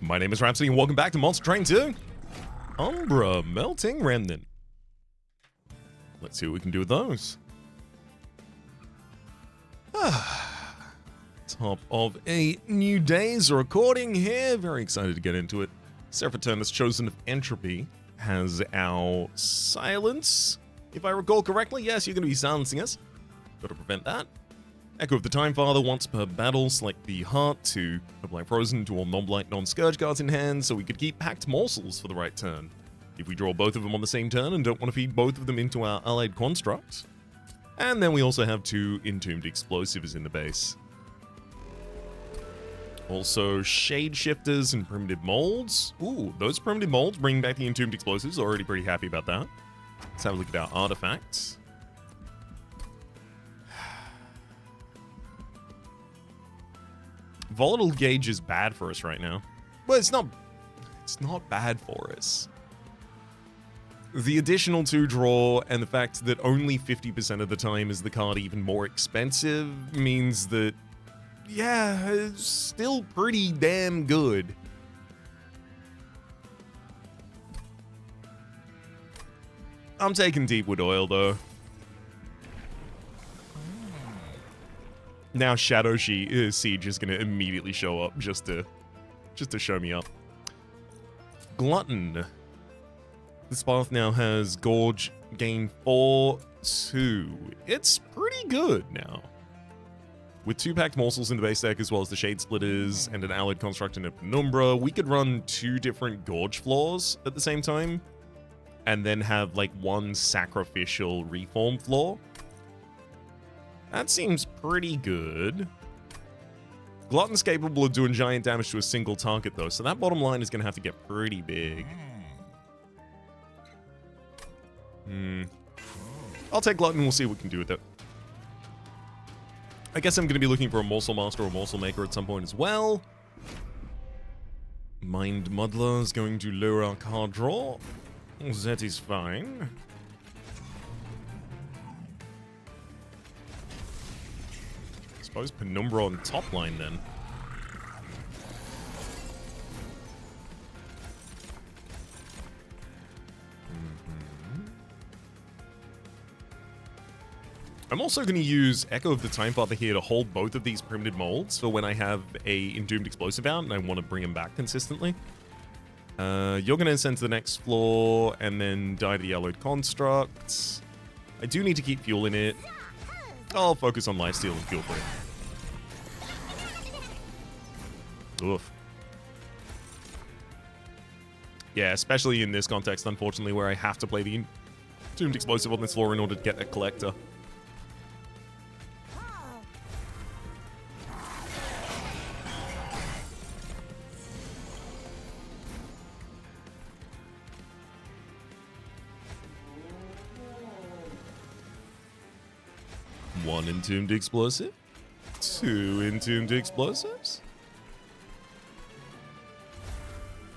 My name is Rhapsody and welcome back to Monster Train 2. Umbra Melting Remnant. Let's see what we can do with those. Top of a new day's recording here. Very excited to get into it. Seraphiturnus Chosen of Entropy has our silence. If I recall correctly, yes, you're going to be silencing us. Got to prevent that. Echo of the Time Father, once per battle, select the heart to apply Frozen to all non-blight, non-scourge cards in hand, so we could keep packed morsels for the right turn. If we draw both of them on the same turn and don't want to feed both of them into our allied construct. And then we also have 2 Entombed Explosives in the base. Also, Shade Shifters and Primitive Molds. Ooh, those Primitive Molds bringing back the Entombed Explosives. Already pretty happy about that. Let's have a look at our artifacts. Volatile Gauge is bad for us right now. Well, it's not bad for us. The additional 2 draw and the fact that only 50% of the time is the card even more expensive means that, yeah, it's still pretty damn good. I'm taking Deepwood Oil, though. Now Shadow Siege is going to immediately show up just to show me up. Glutton. This path now has Gorge gain 4/2. It's pretty good now. With 2 packed morsels in the base deck as well as the Shade Splitters and an allied construct and a Penumbra, we could run 2 different Gorge floors at the same time and then have like 1 sacrificial reform floor. That seems pretty good. Glutton's capable of doing giant damage to a single target, though, so that bottom line is going to have to get pretty big. I'll take Glutton, we'll see what we can do with it. I guess I'm going to be looking for a Morsel Master or Morsel Maker at some point as well. Mind Muddler is going to lower our card draw. That is fine. I suppose Penumbra on top line then. I'm also going to use Echo of the Time Father here to hold both of these primitive molds for when I have a Entombed Explosive out and I want to bring them back consistently. You're going to ascend to the next floor and then die to the alloyed constructs. I do need to keep fuel in it. I'll focus on lifesteal and fuel for it. Oof. Yeah, especially in this context, unfortunately, where I have to play the Entombed Explosive on this floor in order to get a collector. One Entombed Explosive. 2 Entombed Explosives.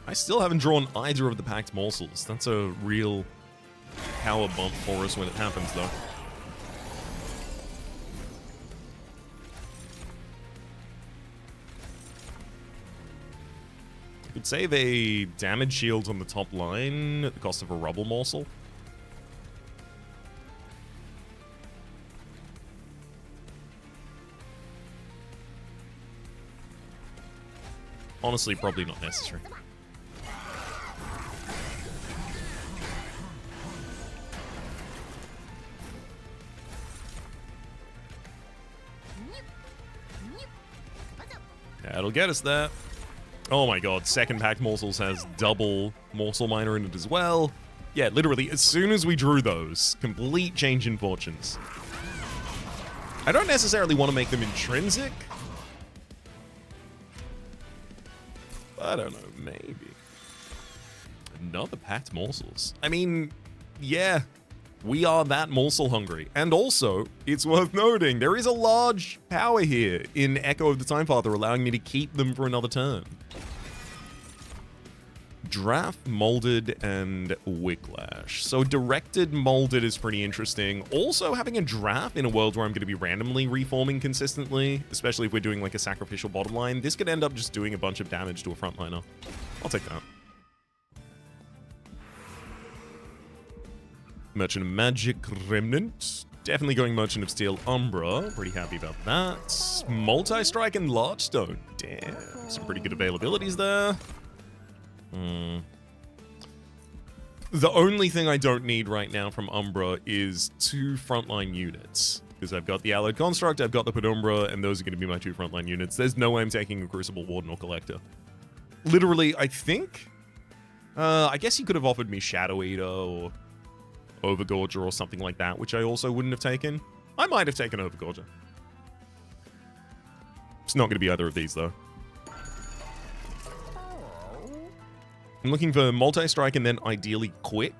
I still haven't drawn either of the packed morsels. That's a real power bump for us when it happens, though. I could save a damage shield on the top line at the cost of a rubble morsel. Honestly, probably not necessary. That'll get us there. Oh my god, second pack morsels has double morsel miner in it as well. Yeah, literally, as soon as we drew those, complete change in fortunes. I don't necessarily want to make them intrinsic. I don't know, maybe. Another packed morsels. I mean, yeah, we are that morsel hungry. And also, it's worth noting, there is a large power here in Echo of the Time Father, allowing me to keep them for another turn. Draft, Molded, and Wicklash. So directed Molded is pretty interesting. Also, having a Draft in a world where I'm going to be randomly reforming consistently, especially if we're doing like a sacrificial bottom line, this could end up just doing a bunch of damage to a frontliner. I'll take that. Merchant of Magic, Remnant. Definitely going Merchant of Steel, Umbra. Pretty happy about that. Multi-Strike and Large Stone. Damn, some pretty good availabilities there. The only thing I don't need right now from Umbra is 2 frontline units. Because I've got the Allied Construct, I've got the Penumbra, and those are going to be my 2 frontline units. There's no way I'm taking a Crucible Warden or Collector. Literally, I think... I guess you could have offered me Shadow Eater or Overgorger or something like that, which I also wouldn't have taken. I might have taken Overgorger. It's not going to be either of these, though. I'm looking for multi-strike and then ideally quick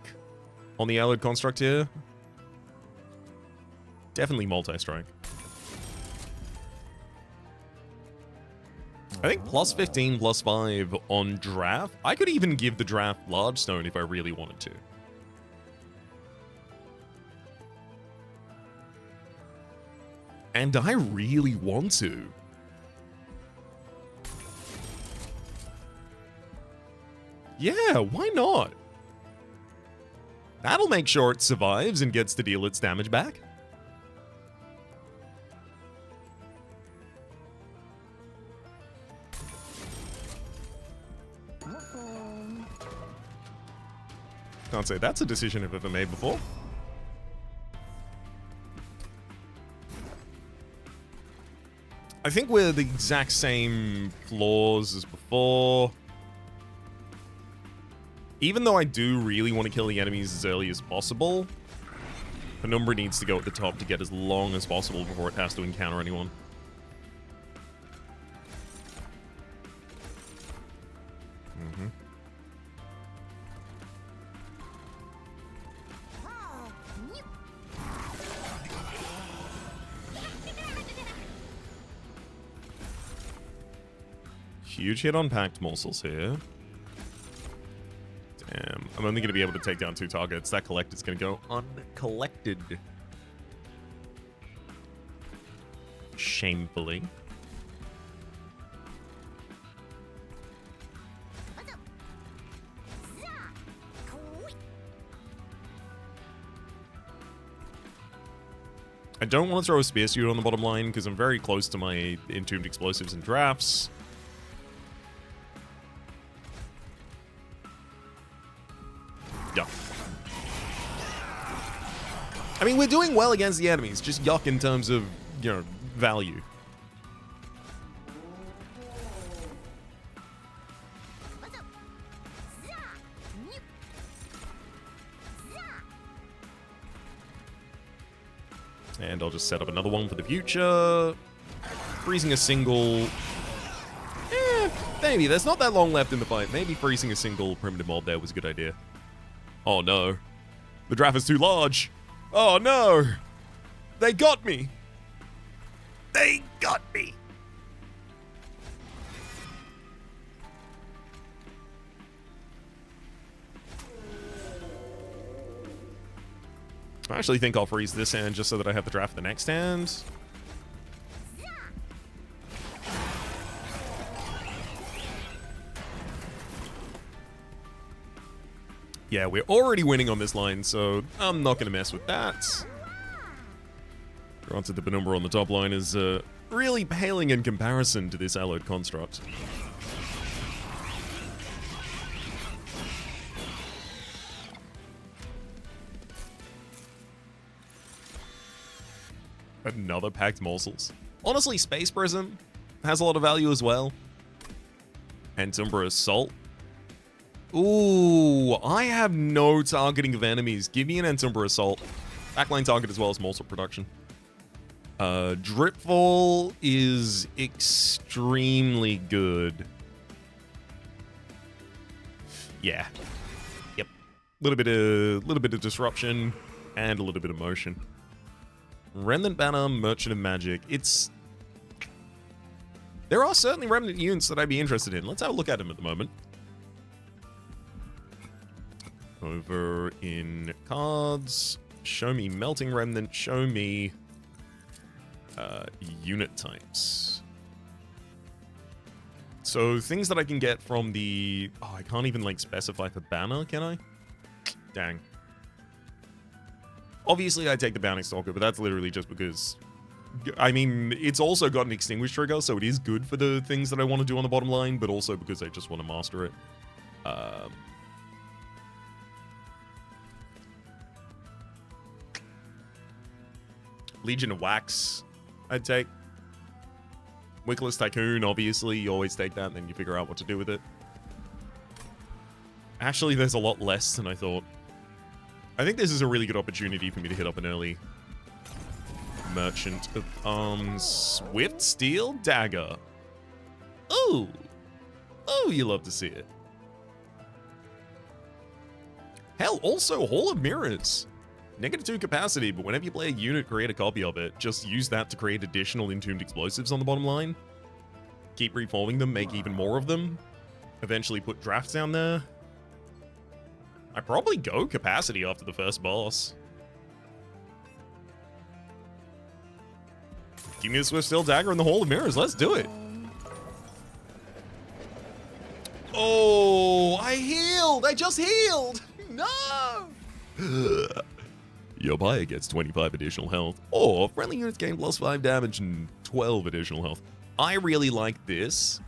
on the Allied Construct here. Definitely multi-strike. I think plus 15, plus 5 on draft. I could even give the draft Large Stone if I really wanted to. And I really want to. Yeah, why not? That'll make sure it survives and gets to deal its damage back. Can't say that's a decision I've ever made before. I think we're the exact same flaws as before. Even though I do really want to kill the enemies as early as possible, Penumbra needs to go at the top to get as long as possible before it has to encounter anyone. Huge hit on Packed Morsels here. Damn, I'm only going to be able to take down 2 targets. That Collector's going to go uncollected. Shamefully. I don't want to throw a Spear Suit on the bottom line because I'm very close to my Entombed Explosives and drafts. Yuck. I mean, we're doing well against the enemies, just yuck in terms of, you know, value. And I'll just set up another one for the future. Freezing a single... maybe. There's not that long left in the fight. Maybe freezing a single primitive mob there was a good idea. Oh no. The draft is too large. Oh no. They got me. They got me. I actually think I'll freeze this hand just so that I have the draft the next hand. Yeah, we're already winning on this line, so I'm not going to mess with that. Granted, the Penumbra on the top line is really paling in comparison to this Allied Construct. Another Packed Morsels. Honestly, Space Prism has a lot of value as well. And Umbra Assault. Ooh, I have no targeting of enemies. Give me an Entumbra Assault. Backline target as well as morsel production. Dripfall is extremely good. Yeah. Yep. Little bit of disruption and a little bit of motion. Remnant Banner, Merchant of Magic. There are certainly Remnant units that I'd be interested in. Let's have a look at them at the moment. Over in cards, show me Melting Remnant, show me unit types. So things that I can get from the... Oh, I can't even like specify for banner, can I? Dang. Obviously, I take the Bounty Stalker, but that's literally just because... I mean, it's also got an Extinguish trigger, so it is good for the things that I want to do on the bottom line, but also because I just want to master it. Legion of Wax, I'd take. Wickless Tycoon, obviously, you always take that, and then you figure out what to do with it. Actually, there's a lot less than I thought. I think this is a really good opportunity for me to hit up an early Merchant of Arms. Swift Steel Dagger. Oh! Oh, you love to see it. Hell, also Hall of Mirrors. -2 capacity, but whenever you play a unit, create a copy of it. Just use that to create additional entombed explosives on the bottom line. Keep reforming them, make even more of them. Eventually put drafts down there. I probably go capacity after the first boss. Give me the Swift Steel Dagger and the Hall of Mirrors. Let's do it. Oh, I healed. I just healed. No. Your buyer gets 25 additional health, or friendly units gain +5 damage and 12 additional health. I really like this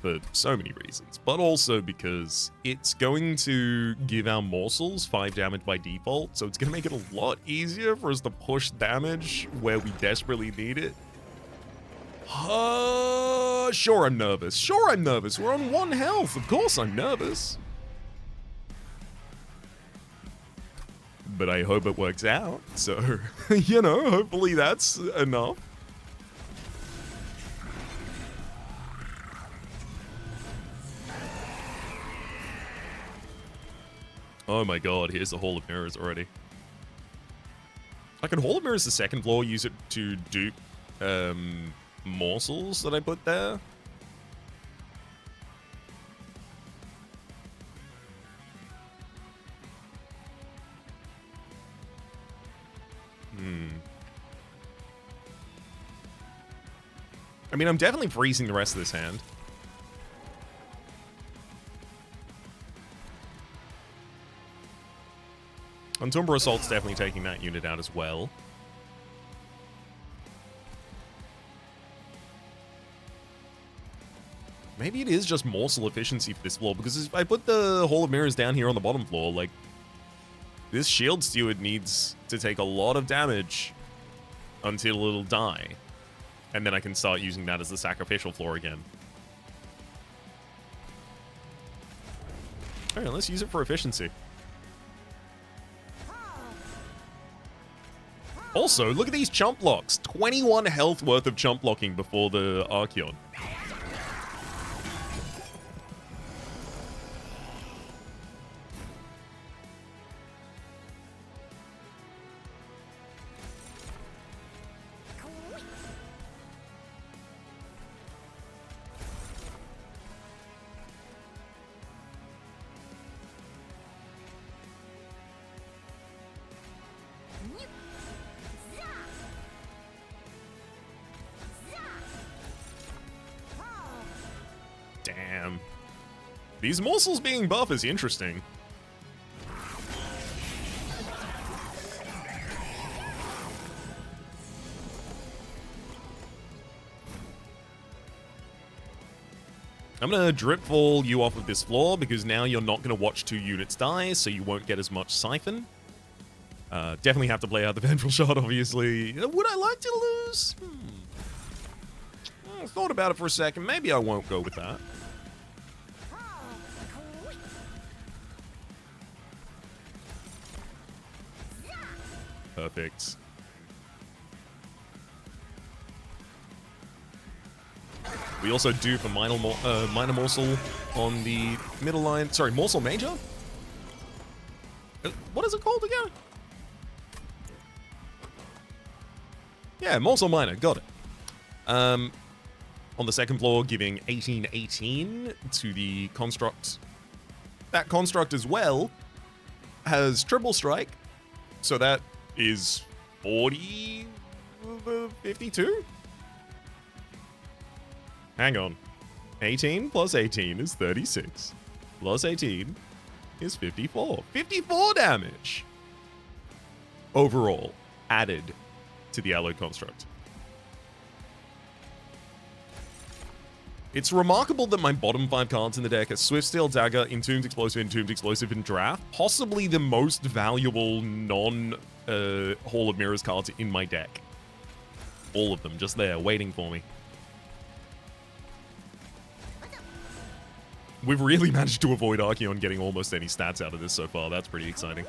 for so many reasons, but also because it's going to give our morsels 5 damage by default, so it's going to make it a lot easier for us to push damage where we desperately need it. Sure I'm nervous. Sure I'm nervous. We're on 1 health. Of course I'm nervous. But I hope it works out. So, you know, hopefully that's enough. Oh my god, here's the Hall of Mirrors already. I can Hall of Mirrors the second floor, use it to dupe morsels that I put there. I mean, I'm definitely freezing the rest of this hand. Entombra Assault's definitely taking that unit out as well. Maybe it is just morsel efficiency for this floor, because if I put the Hall of Mirrors down here on the bottom floor, like, this Shield Steward needs to take a lot of damage until it'll die. And then I can start using that as the sacrificial floor again. Alright, let's use it for efficiency. Also, look at these chump blocks. 21 health worth of chump blocking before the Archeon. Damn. These morsels being buff is interesting. I'm going to dripfall you off of this floor because now you're not going to watch 2 units die, so you won't get as much Siphon. Definitely have to play out the Vengeful Shot, obviously. Would I like to lose? I thought about it for a second. Maybe I won't go with that. Perfect. We also do for minor morsel on the middle line. Sorry, morsel major? What is it called again? Yeah, morsel minor. Got it. On the second floor, giving 18/18 to the construct. That construct as well has triple strike, so that is 40, 52? Hang on. 18 plus 18 is 36. Plus 18 is 54. 54 damage! Overall, added to the alloyed construct. It's remarkable that my bottom 5 cards in the deck are Swift Steel Dagger, Entombed Explosive, and Draft. Possibly the most valuable non-Hall of Mirrors cards in my deck. All of them, just there, waiting for me. We've really managed to avoid Archeon getting almost any stats out of this so far. That's pretty exciting.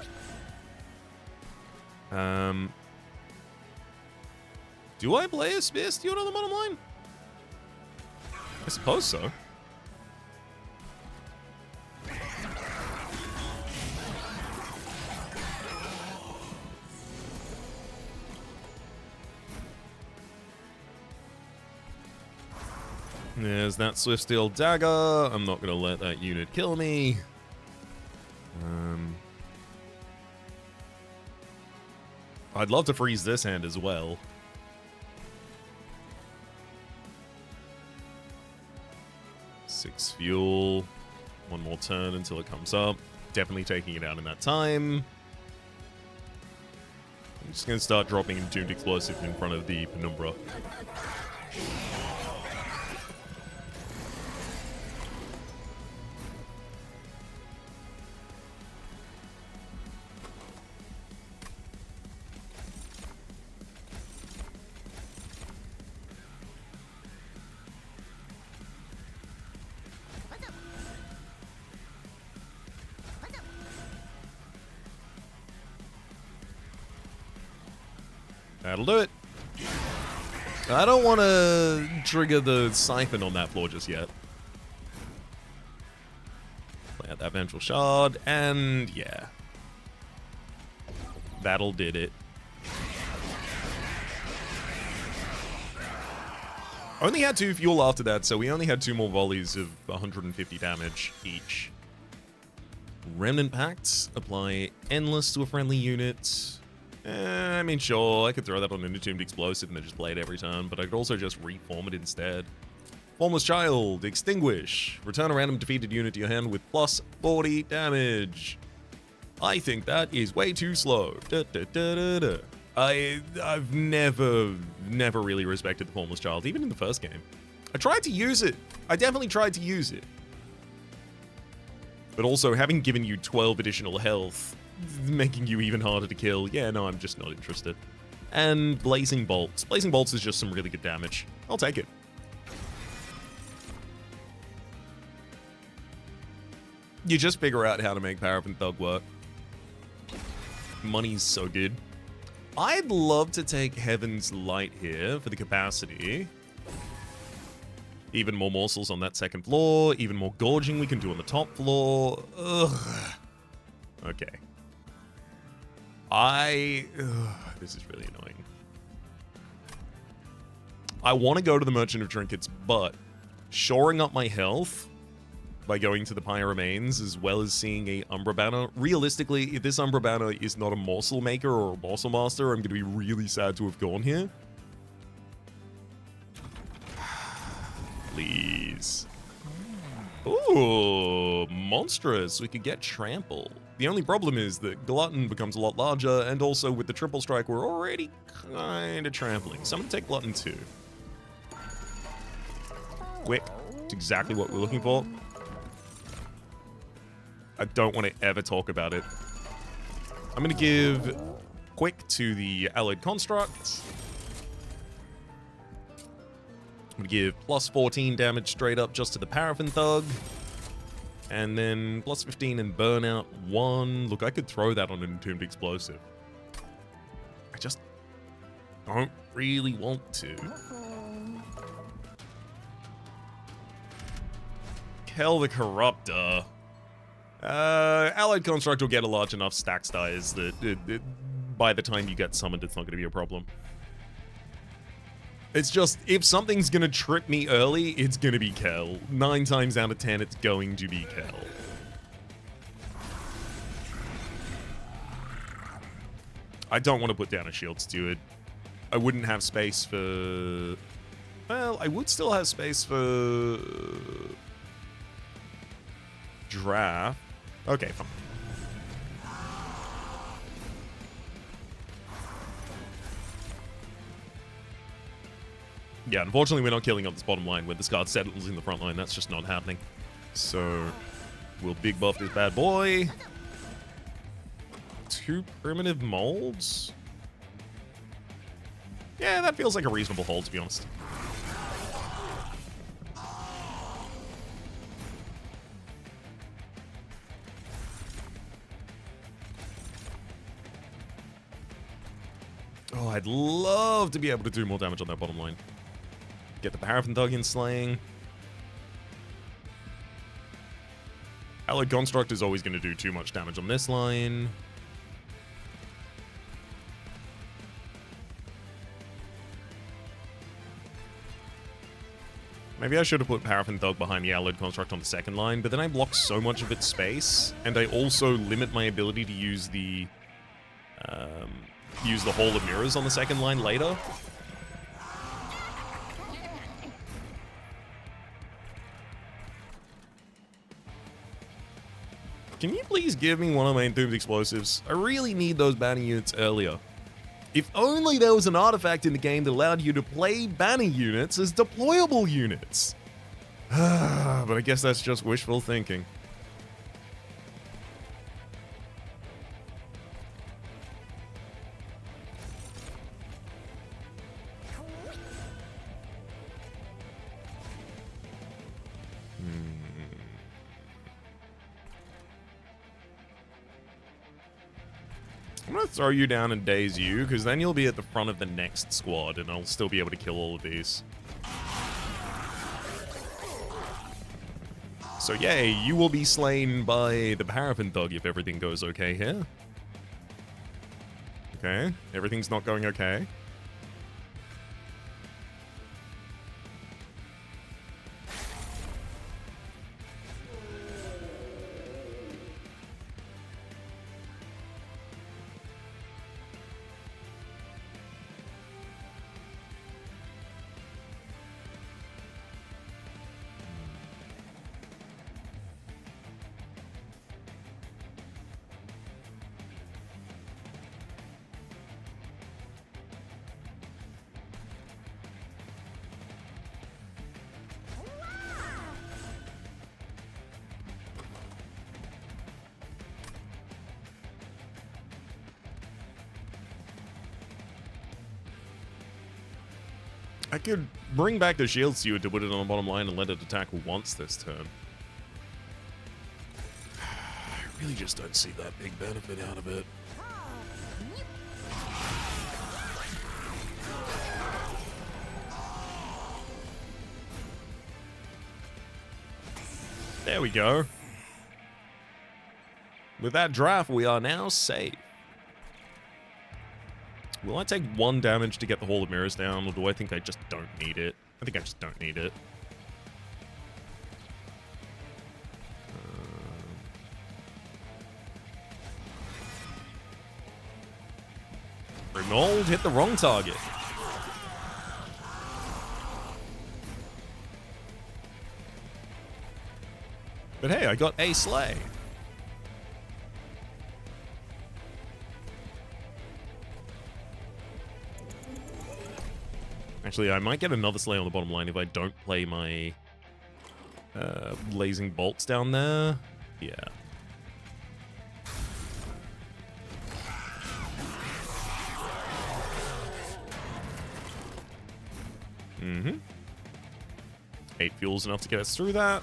Do I play a Spear Steward on the bottom line? I suppose so. There's that Swift Steel Dagger. I'm not going to let that unit kill me. I'd love to freeze this hand as well. Six fuel. One more turn until it comes up. Definitely taking it out in that time. I'm just going to start dropping Entombed Explosive in front of the Penumbra. That'll do it. I don't want to trigger the Siphon on that floor just yet. Play out that Vengeful Shard, and yeah. That'll did it. Only had 2 fuel after that, so we only had 2 more volleys of 150 damage each. Remnant Pact, apply Endless to a friendly unit. I mean, sure, I could throw that on an Entombed Explosive and then just play it every turn, but I could also just reform it instead. Formless Child, Extinguish. Return a random defeated unit to your hand with plus 40 damage. I think that is way too slow. I've never really respected the Formless Child, even in the first game. I tried to use it. I definitely tried to use it. But also, having given you 12 additional health, making you even harder to kill. Yeah, no, I'm just not interested. And Blazing Bolts. Blazing Bolts is just some really good damage. I'll take it. You just figure out how to make Paraffin Thug work. Money's so good. I'd love to take Heaven's Light here for the capacity. Even more morsels on that second floor. Even more gorging we can do on the top floor. Ugh. Okay. This is really annoying. I want to go to the Merchant of Trinkets, but shoring up my health by going to the Pyre Remains, as well as seeing a Umbra Banner. Realistically, if this Umbra Banner is not a morsel maker or a morsel master, I'm going to be really sad to have gone here. Please. Ooh, monstrous. We could get Trample. The only problem is that Glutton becomes a lot larger, and also with the triple strike, we're already kind of trampling. So I'm going to take Glutton too. Quick. It's exactly what we're looking for. I don't want to ever talk about it. I'm going to give Quick to the Alloyed Construct. I'm going to give plus 14 damage straight up just to the Paraffin Thug. And then plus 15 and Burnout 1. Look, I could throw that on an Entombed Explosive. I just don't really want to. Kel the Corruptor. Allied Construct will get a large enough stack size that by the time you get summoned, it's not going to be a problem. It's just, if something's going to trip me early, it's going to be Kel. 9 times out of 10, it's going to be Kel. I don't want to put down a shield steward. I wouldn't have space for... Well, I would still have space for... Draft. Okay, fine. Yeah, unfortunately we're not killing up this bottom line when this card settles in the front line. That's just not happening. So, we'll big buff this bad boy. 2 primitive molds? Yeah, that feels like a reasonable hold, to be honest. Oh, I'd love to be able to do more damage on that bottom line. Get the Paraffin Thug in slaying. Allied Construct is always going to do too much damage on this line. Maybe I should have put Paraffin Thug behind the Allied Construct on the second line, but then I block so much of its space, and I also limit my ability to use the Hall of Mirrors on the second line later. Can you please give me one of my Entombed Explosives? I really need those banner units earlier. If only there was an artifact in the game that allowed you to play banner units as deployable units. But I guess that's just wishful thinking. I'm gonna throw you down and daze you, because then you'll be at the front of the next squad, and I'll still be able to kill all of these. So yay, you will be slain by the Paraffin Thug if everything goes okay here. Okay, everything's not going okay. I could bring back the Shield Steward to put it on the bottom line and let it attack once this turn. I really just don't see that big benefit out of it. There we go. With that draft, we are now safe. Will I take 1 damage to get the Hall of Mirrors down, or do I think I just don't need it? I think I just don't need it. Remold hit the wrong target. But hey, I got a slay. Actually, I might get another slay on the bottom line if I don't play my blazing bolts down there. Yeah. Mm-hmm. 8 fuel's enough to get us through that.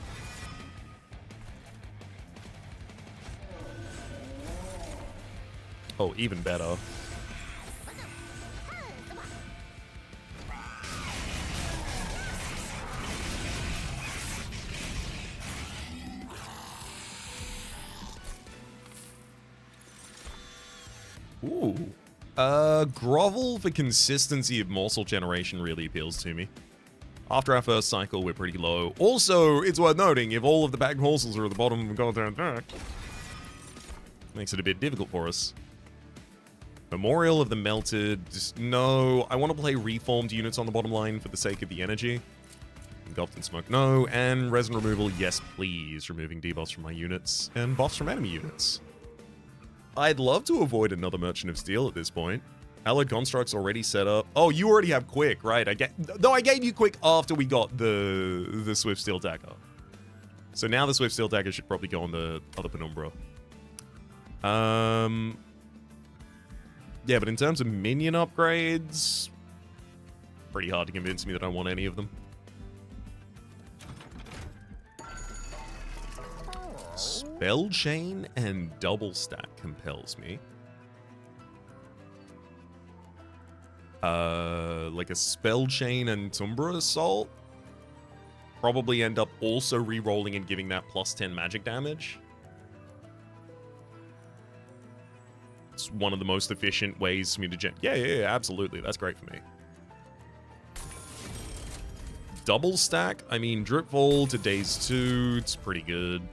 Oh, even better. Ooh. Grovel for consistency of morsel generation really appeals to me. After our first cycle, we're pretty low. Also, it's worth noting, if all of the bagged morsels are at the bottom of the goddamn deck, makes it a bit difficult for us. Memorial of the Melted. No, I want to play reformed units on the bottom line for the sake of the energy. Engulfed in Smoke, no. And Resin Removal, yes please. Removing debuffs from my units and buffs from enemy units. I'd love to avoid another Merchant of Steel at this point. Allied Construct's already set up. Oh, you already have Quick, right? I gave you Quick after we got the Swift Steel Dagger. So now the Swift Steel Dagger should probably go on the other Penumbra. Yeah, but in terms of minion upgrades, pretty hard to convince me that I want any of them. Spell Chain and Double Stack compels me. Like a Spell Chain and Tumbra Assault. Probably end up also re-rolling and giving that +10 magic damage. It's one of the most efficient ways for me to yeah, absolutely. That's great for me. Double Stack, I mean, Dripfall to Daze 2, it's pretty good.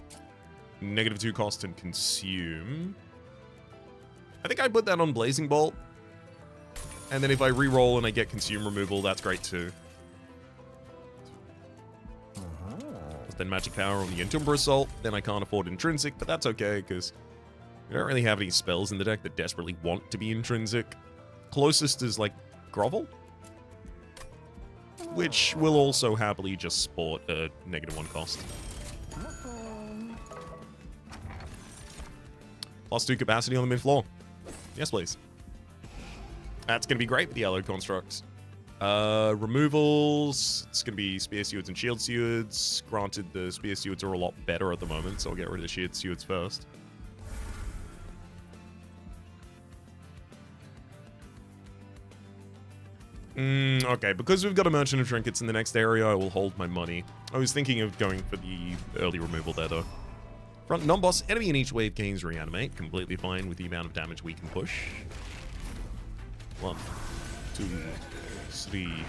-2 cost and Consume. I think I put that on Blazing Bolt. And then if I re-roll and I get Consume removal, that's great too. Then Magic Power on the Entumbra Assault. Then I can't afford Intrinsic, but that's okay, because we don't really have any spells in the deck that desperately want to be Intrinsic. Closest is, like, Grovel, which will also happily just sport a -1 cost. +2 capacity on the mid-floor. Yes, please. That's going to be great with the Allied Constructs. Removals, it's going to be Spear Stewards and Shield Stewards. Granted, the Spear Stewards are a lot better at the moment, so I'll get rid of the Shield Stewards first. Okay, because we've got a Merchant of Trinkets in the next area, I will hold my money. I was thinking of going for the early removal there, though. Front non-boss, enemy in each wave gains Reanimate. Completely fine with the amount of damage we can push. 1, 2, 3.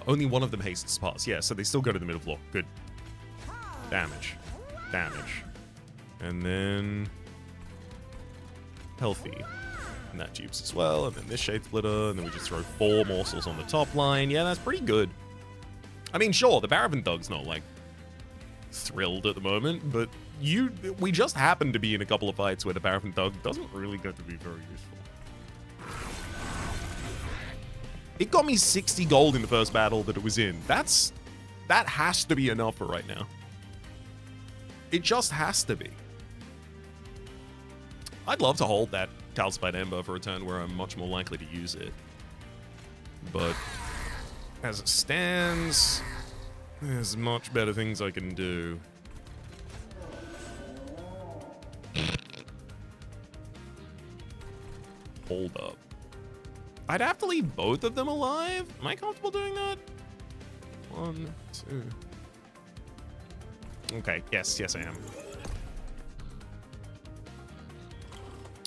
Only one of them hastes pass. Yeah, so they still go to the middle floor. Good. Damage. Damage. And then healthy. And that dupes as well. And then this Shade Splitter. And then we just throw 4 morsels on the top line. Yeah, that's pretty good. I mean, sure, the Paraffin Thug's not, like, thrilled at the moment, but we just happen to be in a couple of fights where the Paraffin Thug doesn't really get to be very useful. It got me 60 gold in the first battle that it was in. That has to be enough for right now. It just has to be. I'd love to hold that Calcified Ember for a turn where I'm much more likely to use it. But as it stands, there's much better things I can do. Hold up. I'd have to leave both of them alive? Am I comfortable doing that? 1, 2. Okay, yes, I am.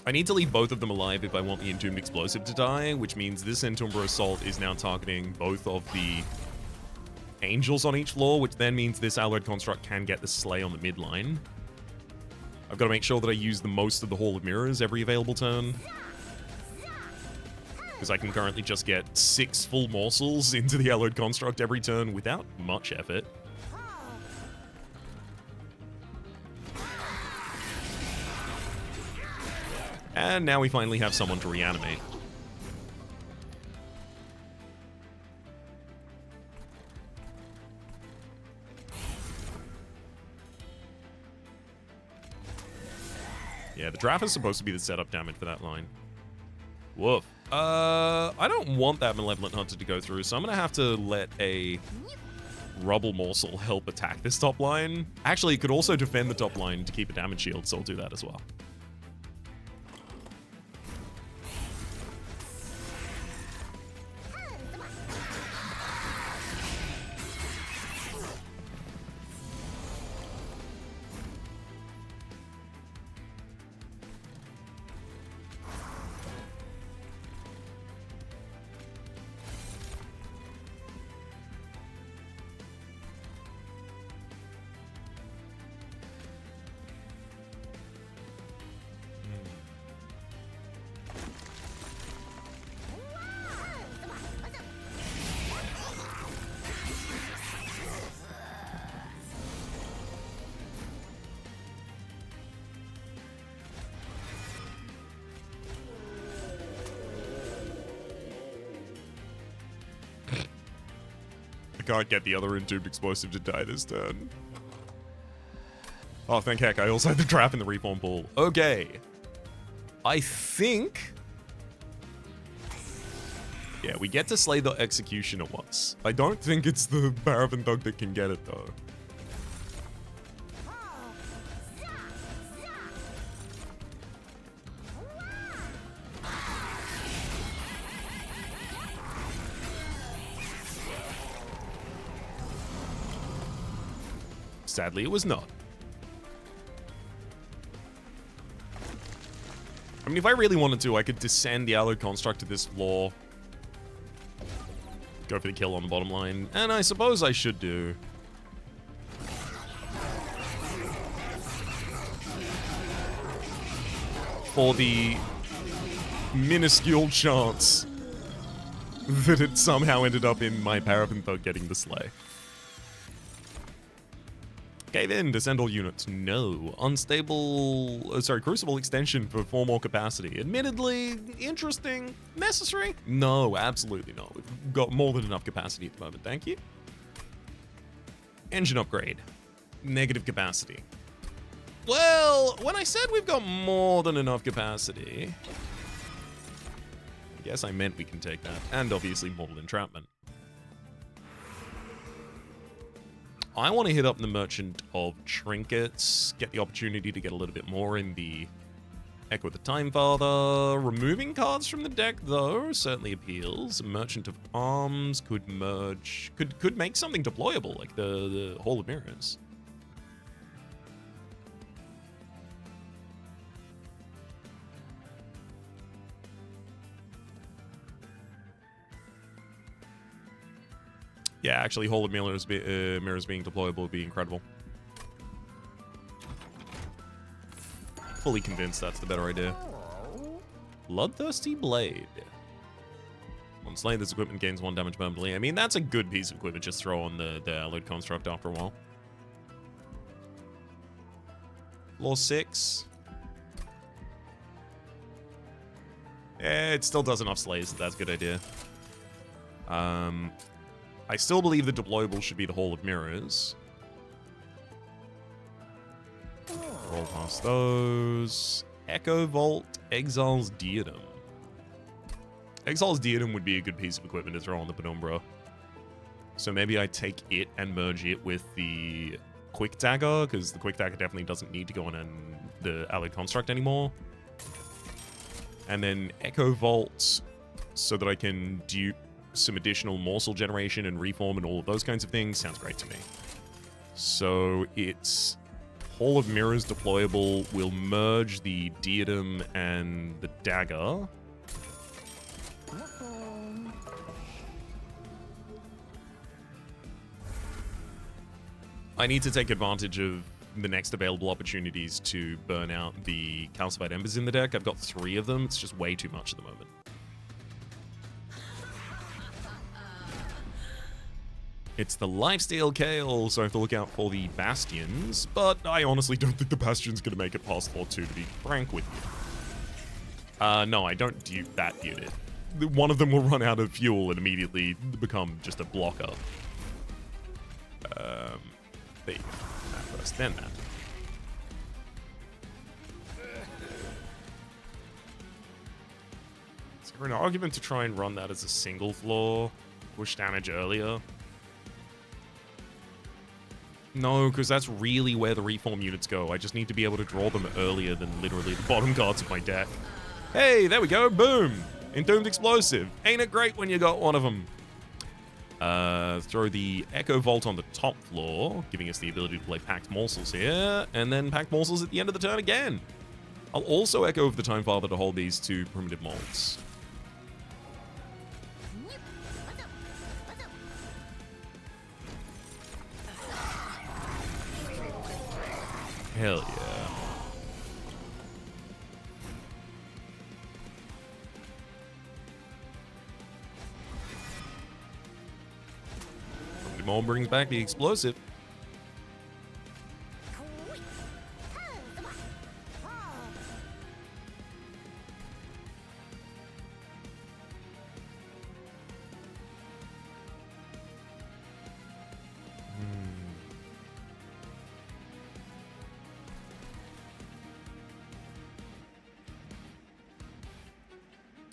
I need to leave both of them alive if I want the Entombed Explosive to die, which means this Entombed Assault is now targeting both of the Angels on each floor, which then means this Allied Construct can get the Slay on the midline. I've got to make sure that I use the most of the Hall of Mirrors every available turn, because I can currently just get 6 full morsels into the Allied Construct every turn without much effort. And now we finally have someone to reanimate. Yeah, the draft is supposed to be the setup damage for that line. Woof. I don't want that Malevolent Hunter to go through, so I'm gonna have to let a Rubble Morsel help attack this top line. Actually, it could also defend the top line to keep a damage shield, so I'll do that as well. I can't get the other entombed explosive to die this turn. Oh, thank heck, I also had the trap in the reform pool. Okay. I think... Yeah, we get to slay the Executioner once. I don't think it's the Paraffin Thug that can get it, though. Sadly, it was not. I mean, if I really wanted to, I could descend the Alloy Construct to this floor. Go for the kill on the bottom line. And I suppose I should do. For the minuscule chance that it somehow ended up in my Paraffin Thug getting the slay. Cave in, descend all units. No. Unstable, Crucible extension for 4 more capacity. Admittedly, interesting. Necessary? No, absolutely not. We've got more than enough capacity at the moment, thank you. Engine upgrade. Negative capacity. Well, when I said we've got more than enough capacity, I guess I meant we can take that. And obviously Mortal Entrapment. I want to hit up the Merchant of Trinkets, get the opportunity to get a little bit more in the Echo of the Time Father. Removing cards from the deck, though, certainly appeals. Merchant of Arms could merge, could make something deployable, like the Hall of Mirrors. Yeah, actually, Hall of Mirrors being deployable would be incredible. Fully convinced that's the better idea. Bloodthirsty Blade. When slain, this equipment gains 1 damage permanently. I mean, that's a good piece of equipment. Just throw on the Alloyed Construct after a while. Floor 6. Yeah, it still does enough slays, so that's a good idea. I still believe the deployable should be the Hall of Mirrors. Roll past those. Echo Vault, Exile's Diadem. Exile's Diadem would be a good piece of equipment to throw on the Penumbra. So maybe I take it and merge it with the Quick Dagger, because the Quick Dagger definitely doesn't need to go on the Alloyed Construct anymore. And then Echo Vault, so that I can dupe some additional morsel generation and reform and all of those kinds of things. Sounds great to me. So it's Hall of Mirrors deployable. We'll merge the Diadem and the Dagger. I need to take advantage of the next available opportunities to burn out the Calcified Embers in the deck. I've got 3 of them. It's just way too much at the moment. It's the Lifesteal Kale, so I have to look out for the Bastions, but I honestly don't think the Bastion's going to make it past floor 2, to be frank with you. No, I don't dupe that unit. One of them will run out of fuel and immediately become just a blocker. There you go. That first, then that. Is there an argument to try and run that as a single floor? Push damage earlier? No, because that's really where the reform units go. I just need to be able to draw them earlier than literally the bottom cards of my deck. Hey, there we go. Boom. Entombed Explosive. Ain't it great when you got one of them? Throw the Echo Vault on the top floor, giving us the ability to play Packed Morsels here, and then Packed Morsels at the end of the turn again. I'll also Echo of the Time Father to hold these 2 Primitive Molds. Hell yeah. Mold brings back the explosive.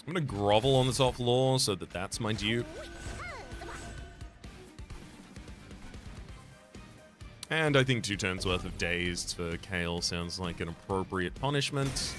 I'm going to grovel on the top floor so that that's my dupe. And I think 2 turns worth of dazed for Kale sounds like an appropriate punishment.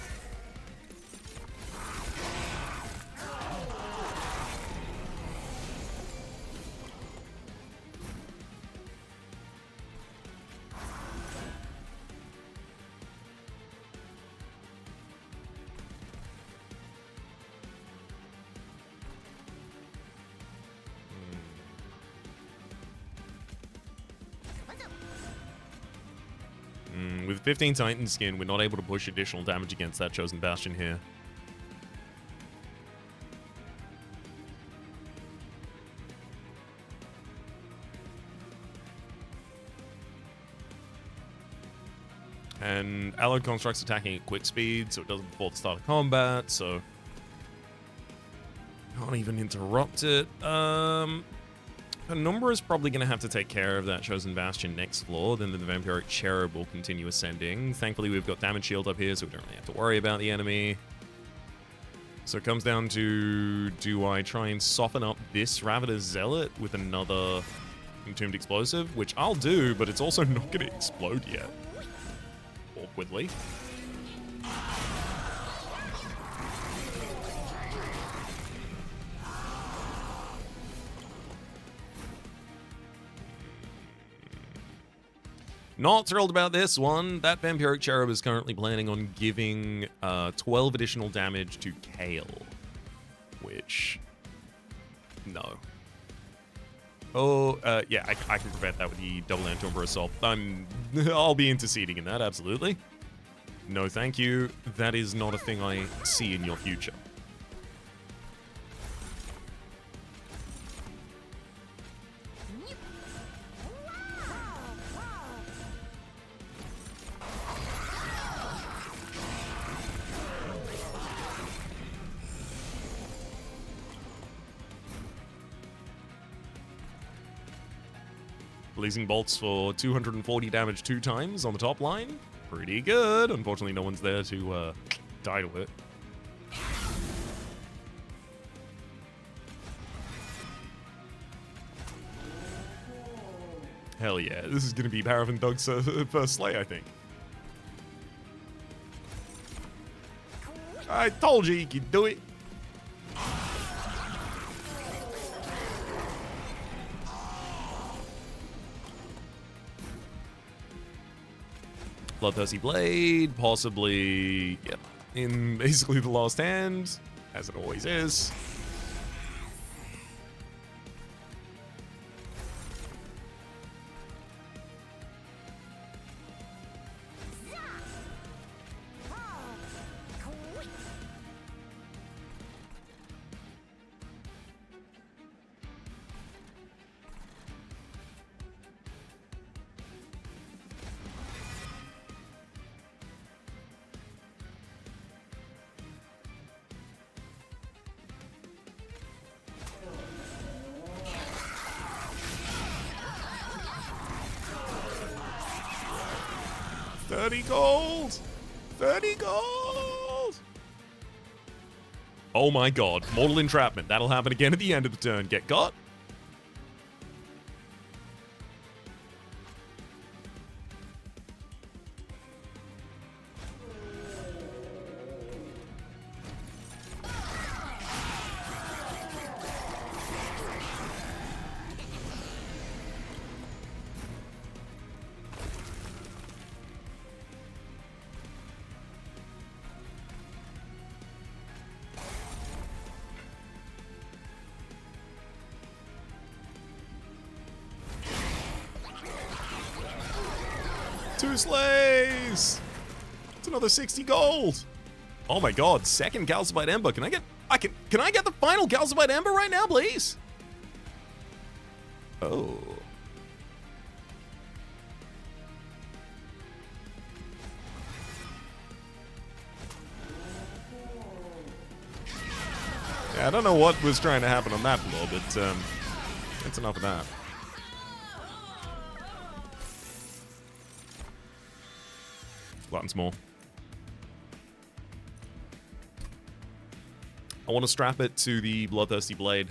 With 15 Titan skin, we're not able to push additional damage against that Chosen Bastion here. And Allied Construct's attacking at quick speed, so it doesn't before the start of combat, so can't even interrupt it. Penumbra is probably going to have to take care of that Chosen Bastion next floor, then the Vampiric Cherub will continue ascending. Thankfully, we've got Damage Shield up here, so we don't really have to worry about the enemy. So it comes down to, do I try and soften up this Ravida Zealot with another Entombed Explosive? Which I'll do, but it's also not going to explode yet. Awkwardly. Not thrilled about this one. That Vampiric Cherub is currently planning on giving 12 additional damage to Kale. Which... no. Oh, yeah, I can prevent that with the double Antumbra Assault. I'll be interceding in that, absolutely. No, thank you. That is not a thing I see in your future. Blazing Bolts for 240 damage 2 times on the top line. Pretty good. Unfortunately, no one's there to die to it. Hell yeah. This is going to be Paraffin Doug's first slay, I think. I told you could do it. Bloodthirsty Blade, possibly, yep, in basically the last hand, as it always is. $30 gold! 30 gold! Oh my god. Mortal Entrapment. That'll happen again at the end of the turn. Get got? Two slays! It's another 60 gold! Oh my god, second Calcified Ember. Can I get the final Calcified Ember right now, please? Oh. Yeah, I don't know what was trying to happen on that floor, but that's enough of that. Once more. I want to strap it to the Bloodthirsty Blade.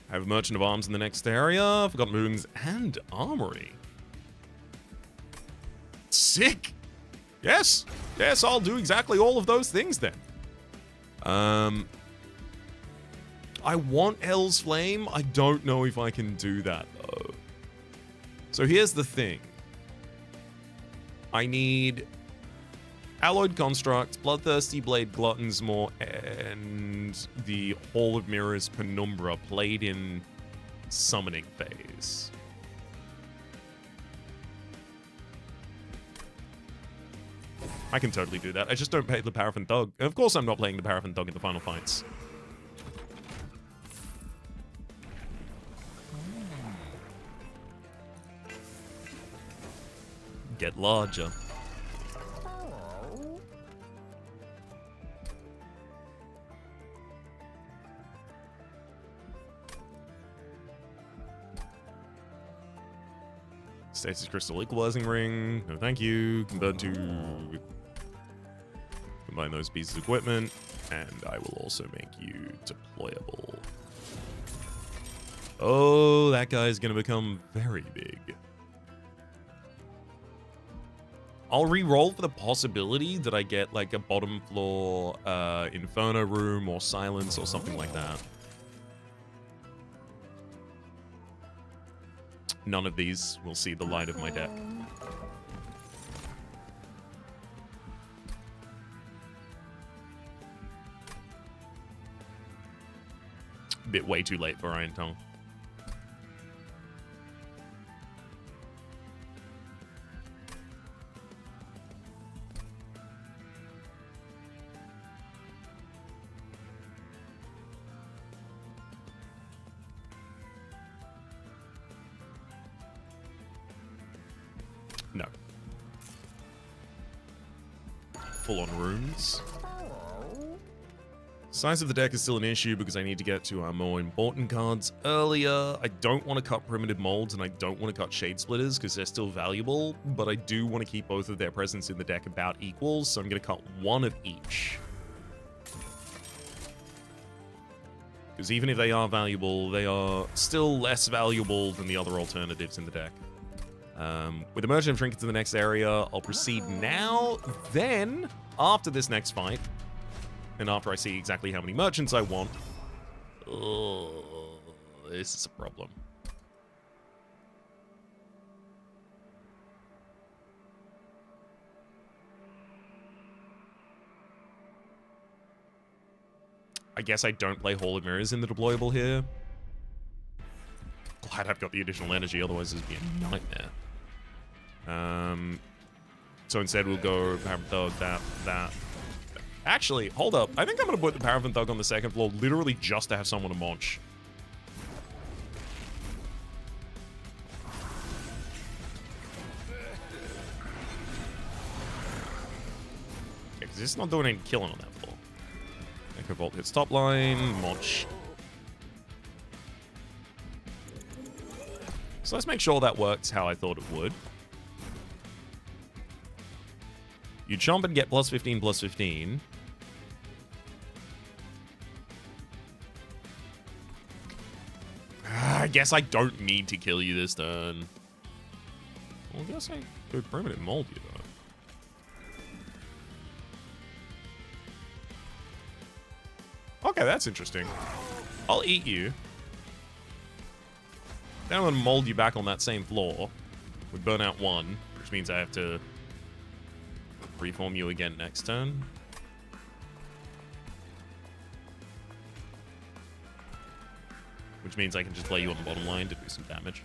I have a Merchant of Arms in the next area. Forgotten Moons and Armory. Sick! Yes! Yes, I'll do exactly all of those things then. I want Hell's Flame. I don't know if I can do that, though. So here's the thing. I need Alloyed Construct, Bloodthirsty Blade, Glutton's Maw, and the Hall of Mirrors Penumbra played in Summoning phase. I can totally do that. I just don't play the Paraffin Thug. Of course I'm not playing the Paraffin Thug in the final fights. Get larger. Stasis Crystal Equalizing Ring. No thank you. Convert to... Combine those pieces of equipment. And I will also make you deployable. Oh, that guy's gonna become very big. I'll re-roll for the possibility that I get like a bottom floor Inferno room or Silence or something like that. None of these will see the light of my deck. Bit way too late for Iron Tongue. No. Full on runes. Size of the deck is still an issue because I need to get to our more important cards earlier. I don't want to cut Primitive Molds and I don't want to cut Shade Splitters because they're still valuable, but I do want to keep both of their presence in the deck about equals, so I'm going to cut one of each. Because even if they are valuable, they are still less valuable than the other alternatives in the deck. With the Merchant of Trinkets in the next area, I'll proceed now, then, after this next fight, and after I see exactly how many merchants I want. Oh, this is a problem. I guess I don't play Hall of Mirrors in the deployable here. Glad I've got the additional energy, otherwise this would be a nightmare. So instead we'll go Paraffin Thug, that. Actually, hold up. I think I'm going to put the Paraffin Thug on the second floor literally just to have someone to munch. Yeah, because it's not doing any killing on that floor. Echo Vault hits top line, munch. So let's make sure that works how I thought it would. You jump and get plus 15, plus 15. I guess I don't need to kill you this turn. Well, I guess I could Primitive Mold you, though. Okay, that's interesting. I'll eat you. Then I'm going to mold you back on that same floor. We burn out one, which means I have to reform you again next turn. Which means I can just play you on the bottom line to do some damage.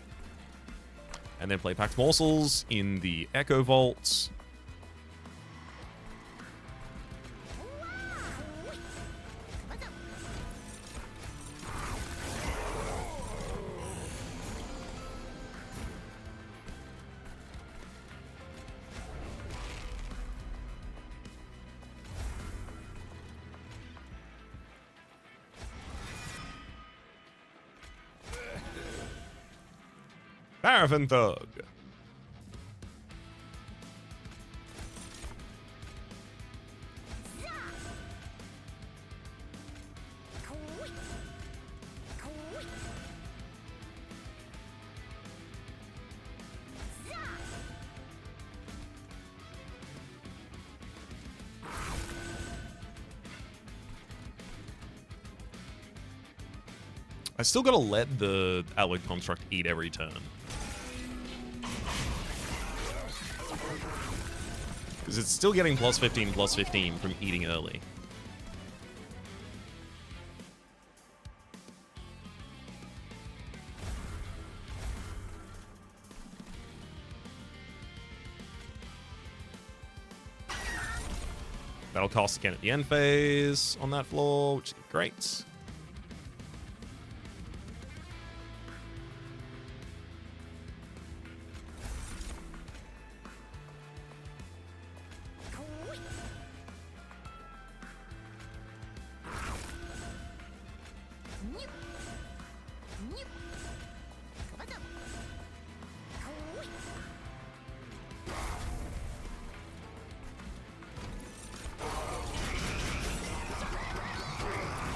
And then play Packed Morsels in the Echo Vault. Paraffin Thug. I still gotta let the Alloyed Construct eat every turn. Because it's still getting +15/+15 from eating early. That'll cast again at the end phase on that floor, which is great.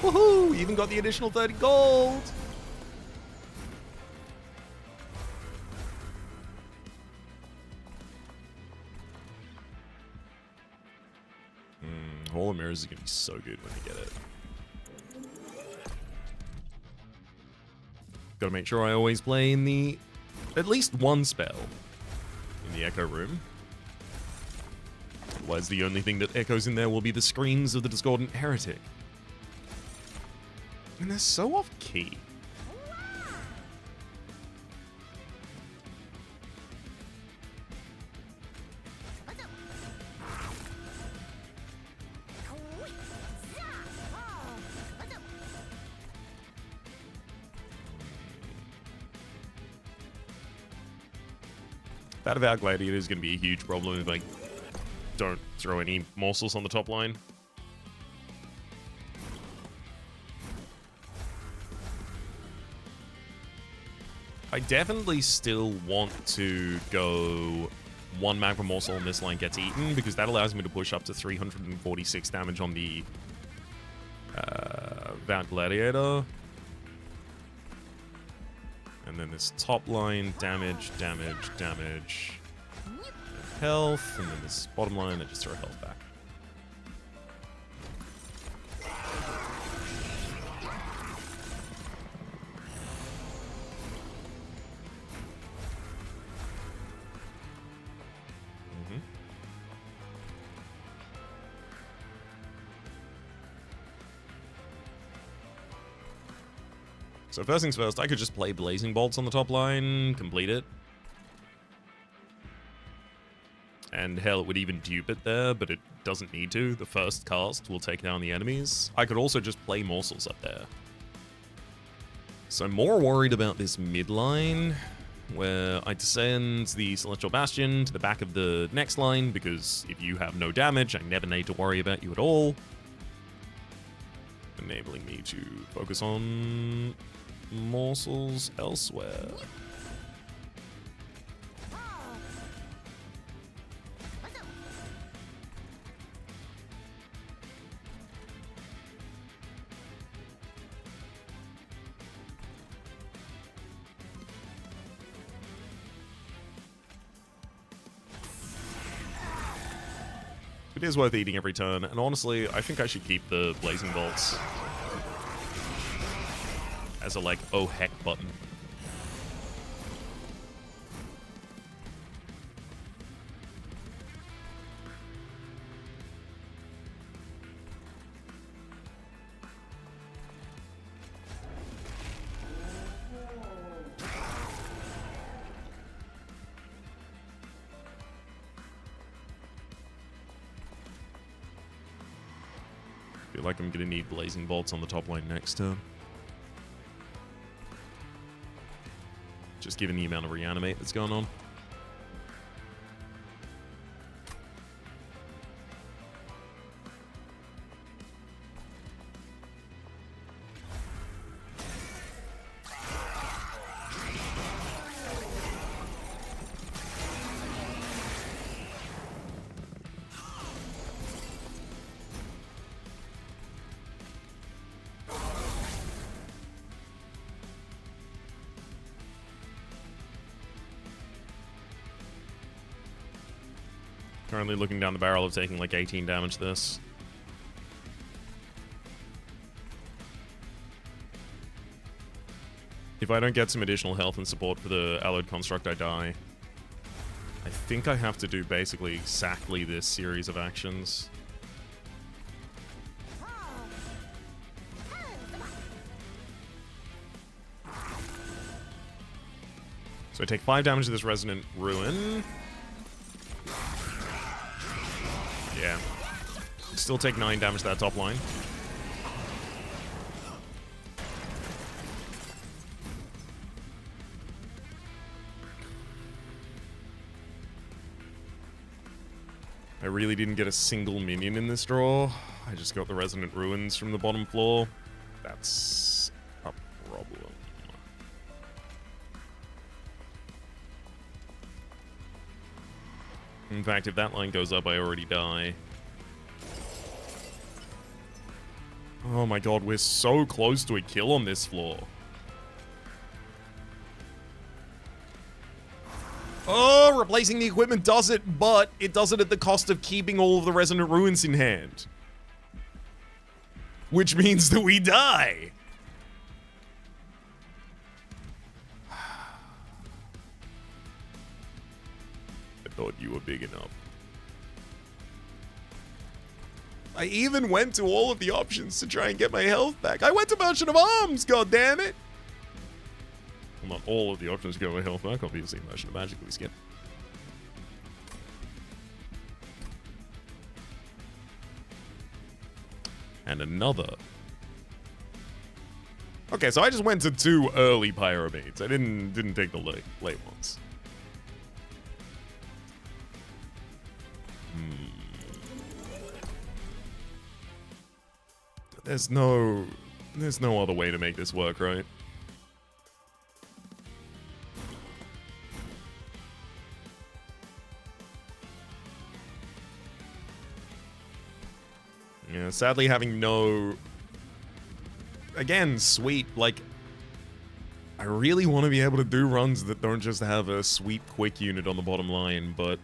Woohoo! Even got the additional 30 gold! Hall of Mirrors is going to be so good when you get it. Gotta make sure I always play in the... at least one spell in the Echo Room. Otherwise, the only thing that echoes in there will be the screams of the Discordant Heretic. And they're so off-key. That of our Gladiator is going to be a huge problem if I don't throw any morsels on the top line. I definitely still want to go one magma morsel and this line gets eaten, because that allows me to push up to 346 damage on the Vount Gladiator. And then this top line, damage, health, and then this bottom line, I just throw health back. So first things first, I could just play Blazing Bolts on the top line, complete it. And hell, it would even dupe it there, but it doesn't need to. The first cast will take down the enemies. I could also just play morsels up there. So I'm more worried about this mid line, where I descend the Celestial Bastion to the back of the next line, because if you have no damage, I never need to worry about you at all. Enabling me to focus on morsels elsewhere. It is worth eating every turn, and honestly, I think I should keep the Blazing Bolts as a, like, oh heck button. Feel like I'm gonna need Blazing Bolts on the top line next turn. Just given the amount of reanimate that's going on. Currently looking down the barrel of taking like 18 damage this. If I don't get some additional health and support for the Alloyed Construct, I die. I think I have to do basically exactly this series of actions. So I take 5 damage to this Resonant Ruin. Yeah. Still take 9 damage to that top line. I really didn't get a single minion in this draw. I just got the Resonant Ruins from the bottom floor. That's a problem. In fact, if that line goes up, I already die. Oh my god, we're so close to a kill on this floor. Oh, replacing the equipment does it, but it does it at the cost of keeping all of the Resonant Ruins in hand. Which means that we die. I thought you were big enough. I even went to all of the options to try and get my health back. I went to Merchant of Arms, goddammit! Well, not all of the options to get my health back, obviously. Merchant of Magic we skip. And another. Okay, so I just went to 2 early Pyrobates. I didn't take the late ones. There's no other way to make this work, right? Yeah, sadly having no... Again, sweep, like... I really want to be able to do runs that don't just have a sweep quick unit on the bottom line, but...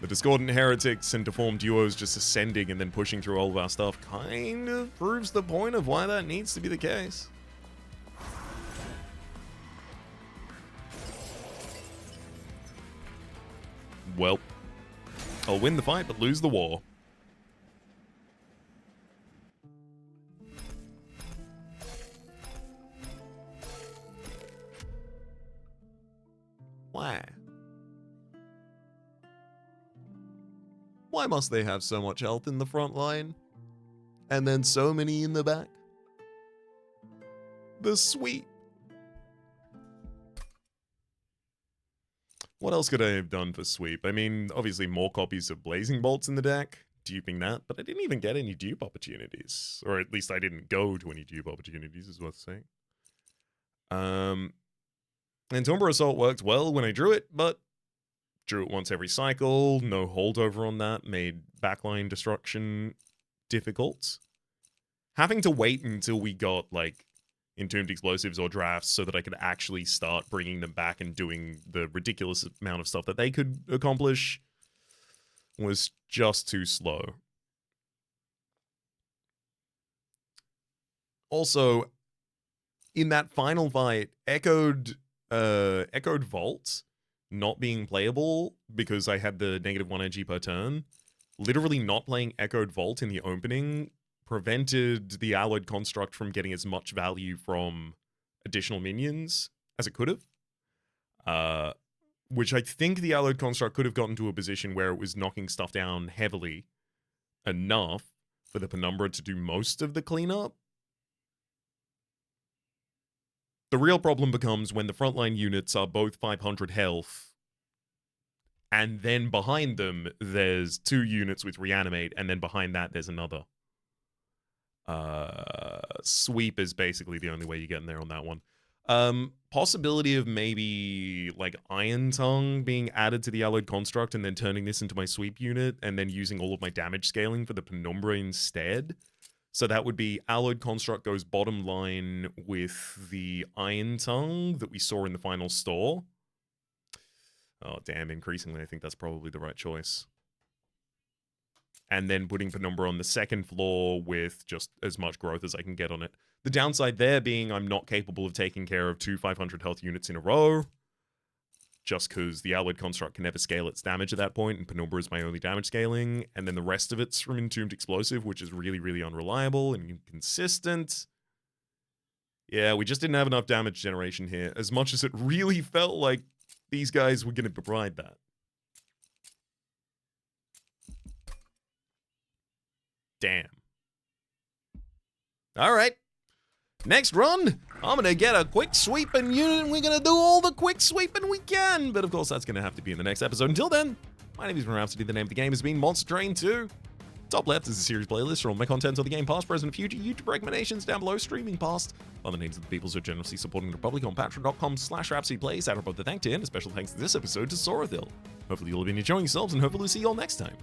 The Discordant Heretics and Deformed Duos just ascending and then pushing through all of our stuff kind of proves the point of why that needs to be the case. Well, I'll win the fight but lose the war. Why? Why must they have so much health in the front line? And then so many in the back? The sweep. What else could I have done for sweep? I mean, obviously more copies of Blazing Bolts in the deck, duping that, but I didn't even get any dupe opportunities. Or at least I didn't go to any dupe opportunities, is worth saying. And Tomber Assault worked well when I drew it, but drew it once every cycle, no holdover on that, made backline destruction difficult. Having to wait until we got, like, Entombed Explosives or drafts so that I could actually start bringing them back and doing the ridiculous amount of stuff that they could accomplish was just too slow. Also, in that final fight, Echoed Vault not being playable because I had the -1 energy per turn, literally not playing Echoed Vault in the opening prevented the Alloyed Construct from getting as much value from additional minions as it could have. Which I think the Alloyed Construct could have gotten to a position where it was knocking stuff down heavily enough for the Penumbra to do most of the cleanup. The real problem becomes when the frontline units are both 500 health, and then behind them, there's 2 units with Reanimate, and then behind that, there's another. Sweep is basically the only way you get in there on that one. Possibility of maybe, like, Iron Tongue being added to the Alloyed Construct and then turning this into my sweep unit, and then using all of my damage scaling for the Penumbra instead. So that would be Alloyed Construct goes bottom line with the Iron Tongue that we saw in the final store. Oh, damn, increasingly I think that's probably the right choice. and then putting Penumbra on the second floor with just as much growth as I can get on it. The downside there being I'm not capable of taking care of 2 500 health units in a row, just because the Alloyed Construct can never scale its damage at that point, and Penumbra is my only damage scaling, and then the rest of it's from Entombed Explosive, which is really, really unreliable and inconsistent. Yeah, we just didn't have enough damage generation here, as much as it really felt like these guys were going to provide that. Damn. All right. Next run, I'm going to get a quick sweeping unit, and we're going to do all the quick sweeping we can. But of course, that's going to have to be in the next episode. Until then, my name is Rhapsody. The name of the game has been Monster Train 2. Top left is a series playlist for all my content on the game, past, present, future, YouTube recommendations down below, streaming past. Other names of the people who are generously supporting the Republic on patreon.com/RhapsodyPlays. Add above the thank tier, and a special thanks to this episode to Sorathil. Hopefully you'll have been enjoying yourselves, and hopefully we'll see you all next time.